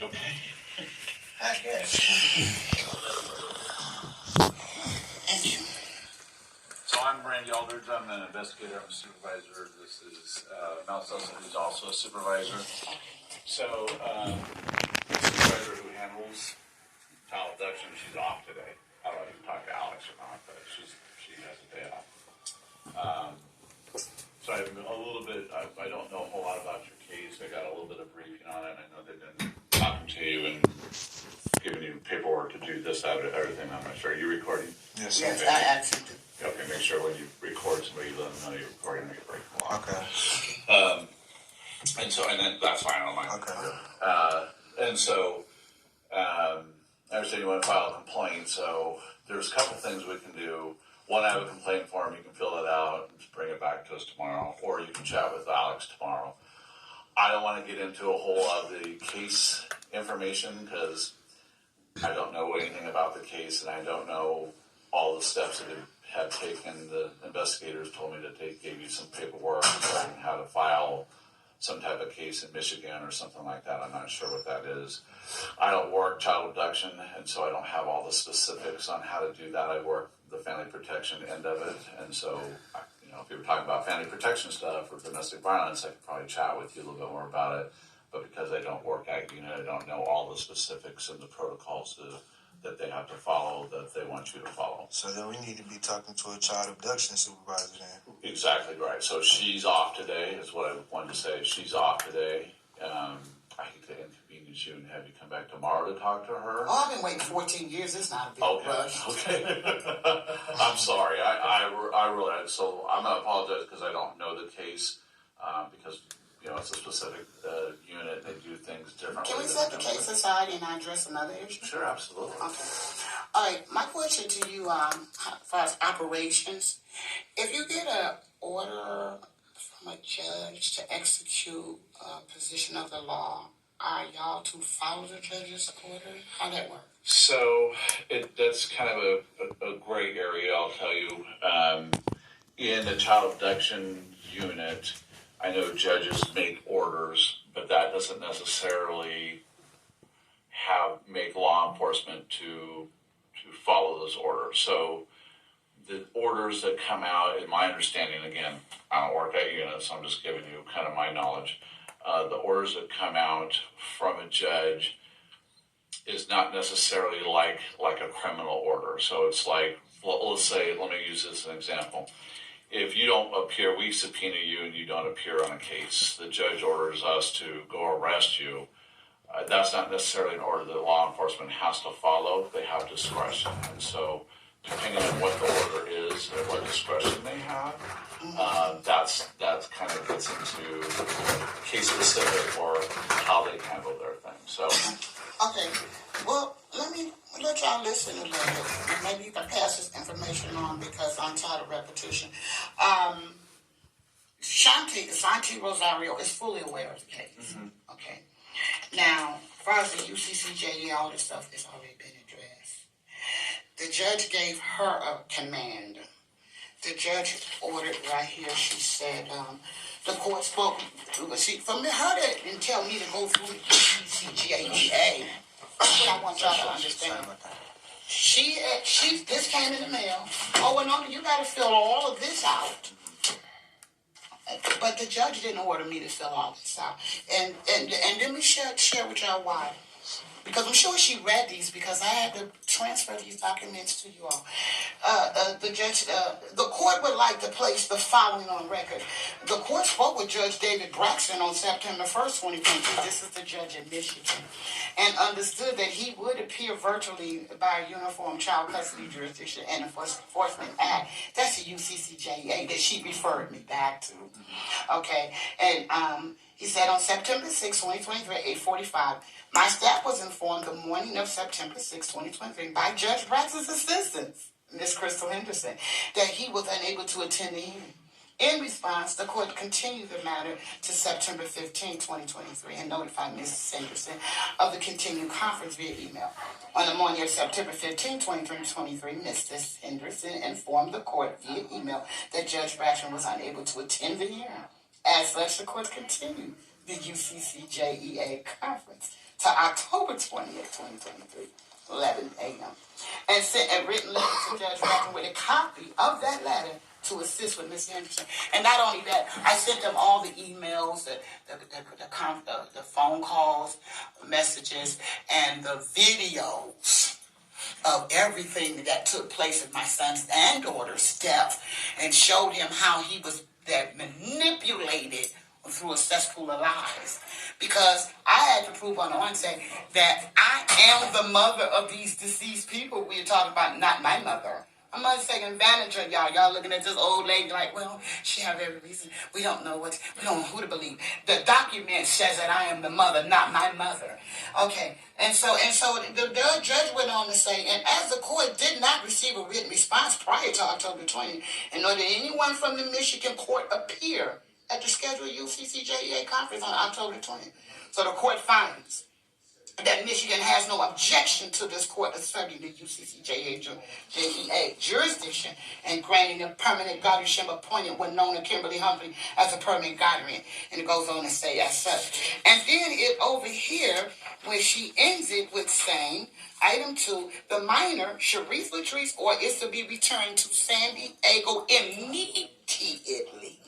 Okay. I guess. Thank you. So I'm Randy Aldridge. I'm an investigator. I'm a supervisor. This is Mel Sussman, who's also a supervisor. So the supervisor who handles child abduction, she's off today. I don't know if you can talk to Alex or not, but she has a day off. So I have a little bit. I don't know a whole lot about your case. I got a little bit of briefing on it. I know they've been talking to you and giving you paperwork to do this, that, everything. I'm not sure. Are you recording? Yes, I accepted. Okay, make sure when you record somebody, you let them know you're recording or you're breaking the law. Okay. And then that's fine on mine. Okay. I understand you want to file a complaint, so there's a couple things we can do. One, I have a complaint form. You can fill it out and bring it back to us tomorrow, or you can chat with Alex tomorrow. I don't want to get into a whole lot of the case information because I don't know anything about the case, and I don't know all the steps that have taken. The investigators told me that they gave you some paperwork regarding how to file some type of case in Michigan or something like that. I'm not sure what that is. I don't work child abduction, and so I don't have all the specifics on how to do that. I work the family protection end of it, and so, if you were talking about family protection stuff or domestic violence, I could probably chat with you a little bit more about it. But because I don't work at unit, I don't know all the specifics and the protocols that they have to follow, that they want you to follow. So then we need to be talking to a child abduction supervisor then. Exactly right. So she's off today, is what I wanted to say. She's off today. I hate to inconvenience you and have you come back tomorrow to talk to her. Oh, I've been waiting 14 years. It's not a big rush. Okay. I'm sorry. I really, so I'm going to apologize because I don't know the case, because, it's a specific unit. They do things differently. Can we set the case aside and address another issue? Sure, absolutely. Okay. All right. My question to you, as far as operations, if you get an order from a judge to execute a position of the law, are y'all to follow the judge's order? How that work? So that's kind of a gray area, I'll tell you. In the child abduction unit, I know judges make orders, but that doesn't necessarily make law enforcement to follow those orders. So the orders that come out, in my understanding, again, I don't work at units, so I'm just giving you kind of my knowledge. The orders that come out from a judge is not necessarily like a criminal order. So it's like, let's say, let me use this as an example. If you don't appear, we subpoena you and you don't appear on a case, the judge orders us to go arrest you. That's not necessarily an order that law enforcement has to follow. They have discretion. And so depending on what the order is and what discretion they have, that's kind of gets into case specific or how they handle their thing. So, okay. Well, let y'all listen a little bit. Maybe you can pass this information on because I'm tired of repetition. Shanti Rosario is fully aware of the case. Mm-hmm. Okay. Now, as far as the UCCJE, all this stuff has already been addressed. The judge gave her a command. The judge ordered right here, she said, the court spoke, for me, her didn't tell me to go through the UCCJEA. That's what I want y'all to understand. This came in the mail. Oh, well, no, you got to fill all of this out. But the judge didn't order me to fill all this out. And let me share with y'all why. Because I'm sure she read these because I had to transfer these documents to you all. The court would like to place the following on record. The court spoke with Judge David Braxton on September 1st, 2022. This is the judge in Michigan. And understood that he would appear virtually by a Uniform Child Custody Jurisdiction and Enforcement Act. That's the UCCJEA that she referred me back to. Okay. And he said on September 6, 2023, 8:45, my staff was informed the morning of September 6, 2023, by Judge Braxton's assistant, Ms. Crystal Henderson, that he was unable to attend the hearing. In response, the court continued the matter to September 15, 2023, and notified Ms. Henderson of the continued conference via email. On the morning of September 15, 2023, Ms. Henderson informed the court via email that Judge Braxton was unable to attend the hearing. As such, the court continued the UCCJEA conference to October 20th, 2023, 11 a.m. and sent a written letter to Judge Bracken with a copy of that letter to assist with Ms. Henderson. And not only that, I sent them all the emails, the phone calls, messages, and the videos of everything that took place at my son's and daughter's death, and showed him how he was manipulated through a cesspool of lies. Because I had to prove on the onset that I am the mother of these deceased people we're talking about, not my mother. I'm not taking advantage of y'all. Y'all looking at this old lady like, well, she have every reason. We don't know who to believe. The document says that I am the mother, not my mother. Okay. And so the judge went on to say, and as the court did not receive a written response prior to October 20th, and nor did anyone from the Michigan court appear at the scheduled UCCJEA conference on October 20th. So the court finds that Michigan has no objection to this court asserting the UCCJEA jurisdiction and granting a permanent guardianship appointed Winona Kimberly Humphrey as a permanent guardian. And it goes on to say as such. And then it over here, where she ends it with saying, item 2, the minor, Sharice Latrice, or is to be returned to San Diego immediately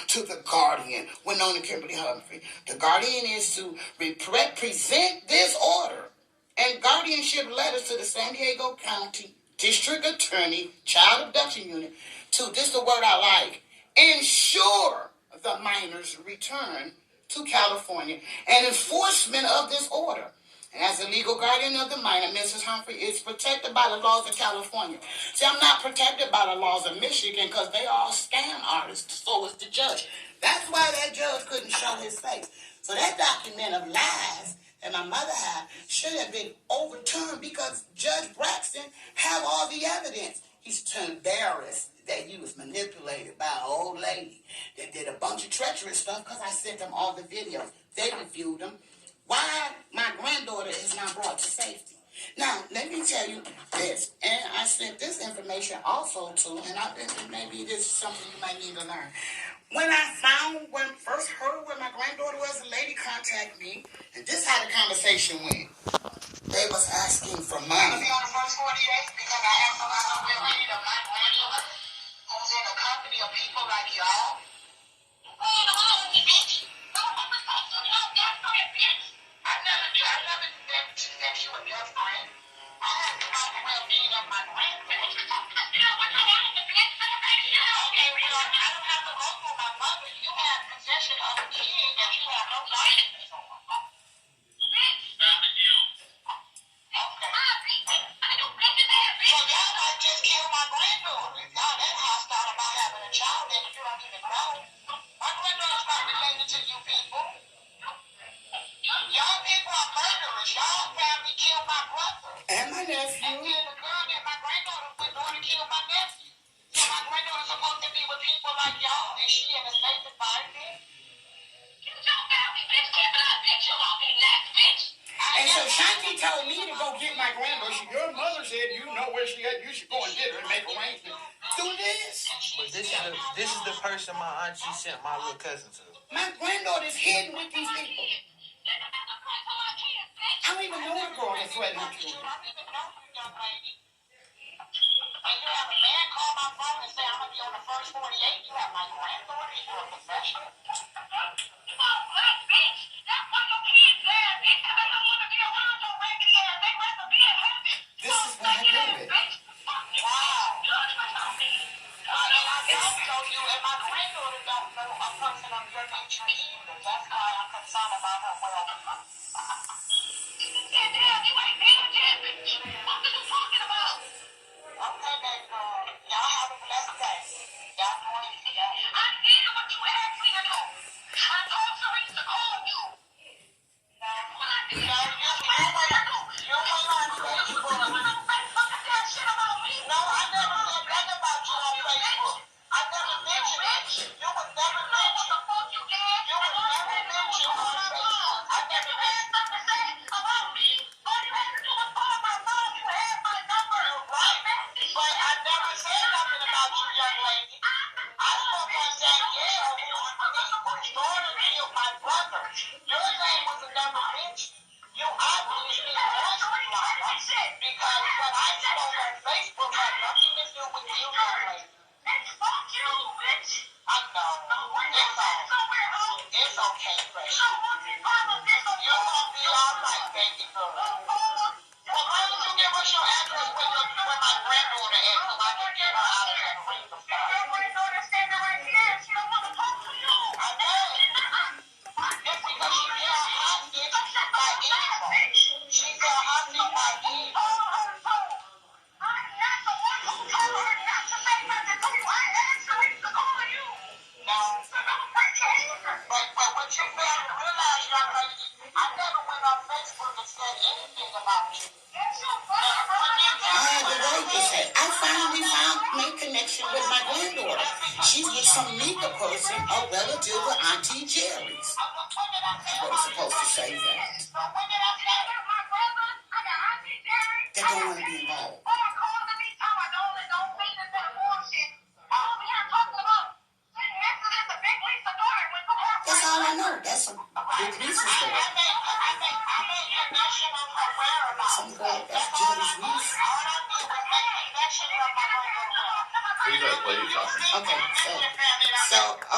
to the guardian, Winona Kimberly Humphrey. The guardian is to present this order and guardianship letters to the San Diego County District Attorney, Child Abduction Unit, to, this is the word I like, ensure the minor's return to California and enforcement of this order. And as the legal guardian of the minor, Mrs. Humphrey is protected by the laws of California. See, I'm not protected by the laws of Michigan because they are all scam artists. So is the judge. That's why that judge couldn't show his face. So that document of lies that my mother had should have been overturned because Judge Braxton have all the evidence. He's too embarrassed that he was manipulated by an old lady that did a bunch of treacherous stuff because I sent them all the videos. They reviewed them. Why my granddaughter is not brought to safety. Now, let me tell you this, and I sent this information also to, and I think maybe this is something you might need to learn. When first heard where my granddaughter was, a lady contacted me, and this is how the conversation went. They was asking for money. Be on the first 48 because I have no idea of my granddaughter who's in a company of people like y'all. I never said she was your friend. I had to talk about being of my grandparents. Okay, well, I don't have to go for my mother. You have possession of a kid that you have no license on. So y'all might just kill my granddaughter. If y'all that hostile about having a child that you don't even know. My granddaughter's not related to you people. Y'all people are murderers. Y'all family killed my brother. And my nephew. And then the girl that my granddaughter went on to kill my nephew. So my granddaughter's supposed to be with people like y'all. Is she in a safe environment? And so Shanti told me to go get my granddaughter. Your mother said you know where she at. You should go and get her and make arrangements. Do this. But this is the person my auntie sent my little cousin to. My granddaughter's hidden with these people. I don't even know the girl that's threatening her children. And you have a man call my phone and say I'm gonna be on the first 48. You have my granddaughter. You're a professional. This is what I do with. Wow. I don't know you, and my granddaughter don't know a person of your nature either. That's why I'm concerned about her well-being. Okay, baby girl. Y'all have a blessed day. Y'all going to see y'all. I did what you asked me to do. I told Teresa to call you. No, you went on Facebook. No, I never said nothing about you on Facebook. I never mentioned it. You was never mentioned. You was never mentioned on Facebook. I never mentioned. had to wait to say. I finally made connection with my granddaughter. She's with some Nika person, a relative of Auntie Jerry's. I wasn't supposed to say that. They don't want to be involved. That's all I know. That's a big Lisa story. Some girl, that's Jerry's Reese. Who's that lady talking? Okay,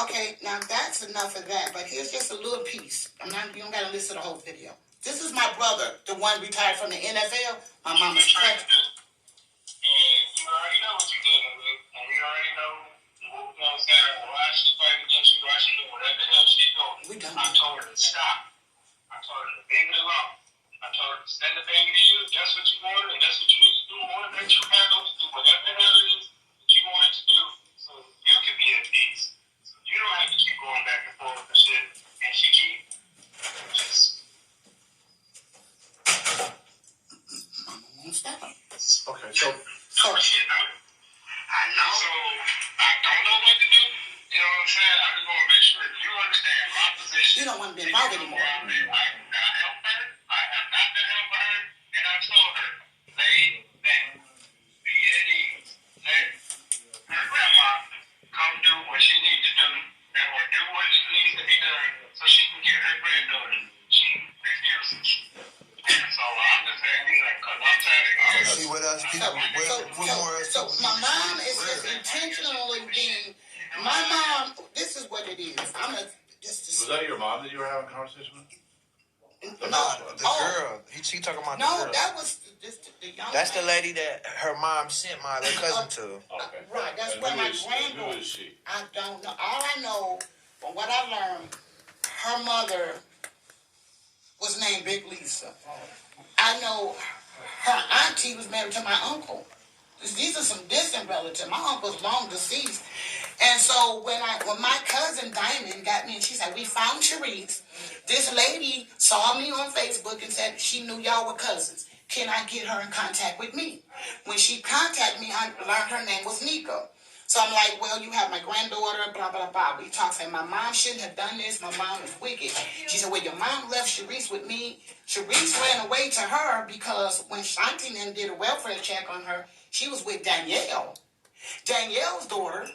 okay, now that's enough of that, but here's just a little piece. You don't gotta listen to the whole video. This is my brother, the one retired from the NFL. My mama's pregnant. You already know what you're dealing with, and you already know, what I'm saying, why she fighting against you, why she doing whatever the hell she's doing. We done. I told her to stop. I told her to leave it alone. I told her to send the baby to you. That's what you wanted, and that's what you need to do. I want to let you handle to do whatever the hell it is that you wanted to do, so you can be at peace. So you don't have to keep going back and forth and shit. And she keep just. Mama won't stop. Okay, so Shit, I know. So I don't know what to do. You know what I'm saying? I just want to make sure you understand my position. You don't want to be involved anymore. I have not helped her. I have not been helping her. And I told her, lay back. Be at ease. Let her grandma come do what she needs to do. And or do what needs to be done so she can get her granddaughter. She refuses. And so I'm just saying, because I'm tired of See what else people, So my mom is just intentionally being. My mom. This is what it is. I'm a. was that your mom that you were having a conversation with? the girl. She talking about the No, girl. that was the young. That's the lady. lady that her mom sent my other cousin to. Okay. Right, that's And where who my is- granddaughter. Who is she? I don't know. All I know, from what I learned, her mother was named Big Lisa. I know her auntie was married to my uncle. These are some distant relatives. My uncle's long deceased. And so when my cousin Diamond got me and she said, we found Sharice. This lady saw me on Facebook and said she knew y'all were cousins. Can I get her in contact with me? When she contacted me, I learned her name was Nika. So I'm like, well, you have my granddaughter, blah, blah, blah. We talked, saying my mom shouldn't have done this. My mom is wicked. She said, well, your mom left Sharice with me. Sharice ran away to her because when Shanti and them did a welfare check on her, she was with Danielle. Danielle's daughter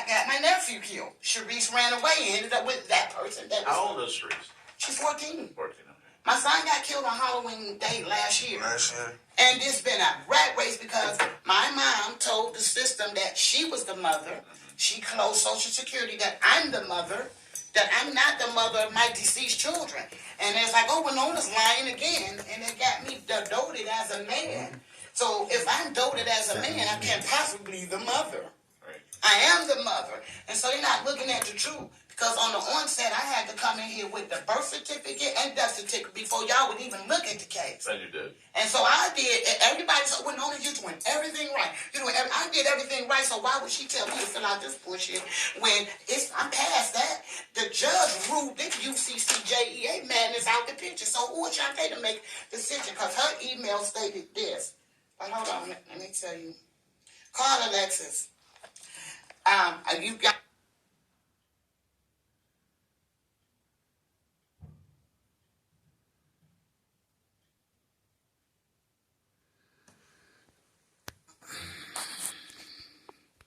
got my nephew killed. Sharice ran away and ended up with that person. How old is Sharice? She's 14. 14, okay. My son got killed on Halloween Day last year. Last year. And it's been a rat race because my mom told the system that she was the mother. She closed Social Security that I'm the mother, that I'm not the mother of my deceased children. And it's like, oh, Winona's lying again. And it got me doted as a man. So if I'm doted as a man, I can't possibly be the mother. Right. I am the mother. And so they're not looking at the truth. Because on the onset, I had to come in here with the birth certificate and death certificate before y'all would even look at the case. And you did. And so I did. Everybody said, Winona, you're doing everything right. I did everything right, so why would she tell me to fill out this bullshit when I'm past that? The judge ruled this UCCJEA madness out the picture. So who is Shantae to make the decision? Because her email stated this. But hold on, let me tell you. Call Alexis. You got